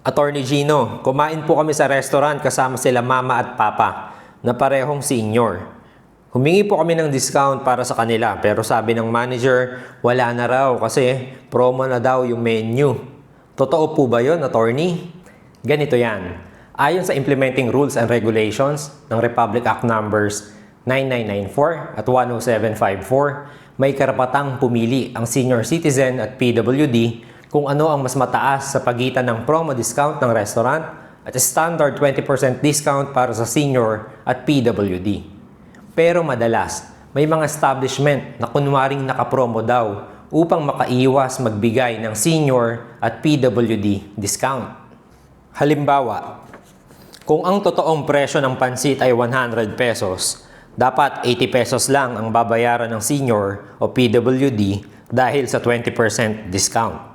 Attorney Gino, kumain po kami sa restaurant kasama sila mama at papa na parehong senior. Humingi po kami ng discount para sa kanila pero sabi ng manager wala na raw kasi promo na daw yung menu. Totoo po ba yun, attorney? Ganito yan. Ayon sa Implementing Rules and Regulations ng Republic Act Numbers 9994 at 10754, may karapatang pumili ang senior citizen at PWD kung ano ang mas mataas sa pagitan ng promo discount ng restaurant at standard 20% discount para sa senior at PWD. Pero madalas, may mga establishment na kunwaring nakapromo daw upang makaiwas magbigay ng senior at PWD discount. Halimbawa, kung ang totoong presyo ng pansit ay 100 pesos, dapat 80 pesos lang ang babayaran ng senior o PWD dahil sa 20% discount.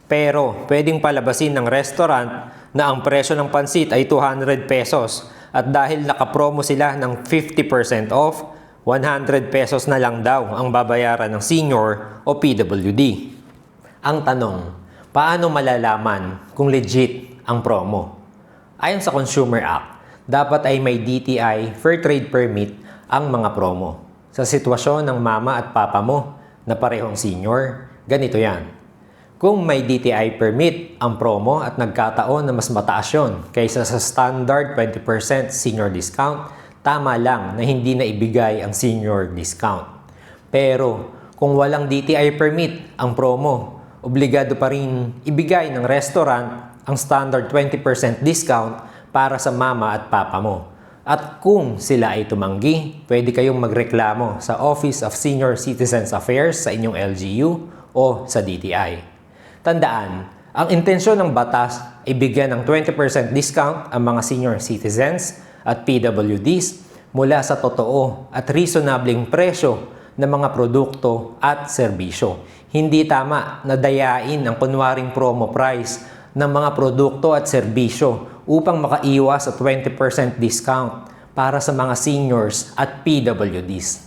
Pero pwedeng palabasin ng restaurant na ang presyo ng pansit ay 200 pesos at dahil nakapromo sila ng 50% off, 100 pesos na lang daw ang babayaran ng senior o PWD. Ang tanong, paano malalaman kung legit ang promo? Ayon sa Consumer Act, dapat ay may DTI Fair Trade Permit ang mga promo. Sa sitwasyon ng mama at papa mo na parehong senior, ganito yan. Kung may DTI permit ang promo at nagkataon na mas mataas yun kaysa sa standard 20% senior discount, tama lang na hindi na ibigay ang senior discount. Pero kung walang DTI permit ang promo, obligado pa rin ibigay ng restaurant ang standard 20% discount para sa mama at papa mo. At kung sila ay tumanggi, pwede kayong magreklamo sa Office of Senior Citizens Affairs sa inyong LGU o sa DTI. Tandaan, ang intensyon ng batas ay bigyan ng 20% discount ang mga senior citizens at PWDs mula sa totoo at reasonableng presyo ng mga produkto at serbisyo. Hindi tama na dayain ang kunwaring promo price ng mga produkto at serbisyo upang makaiwas sa 20% discount para sa mga seniors at PWDs.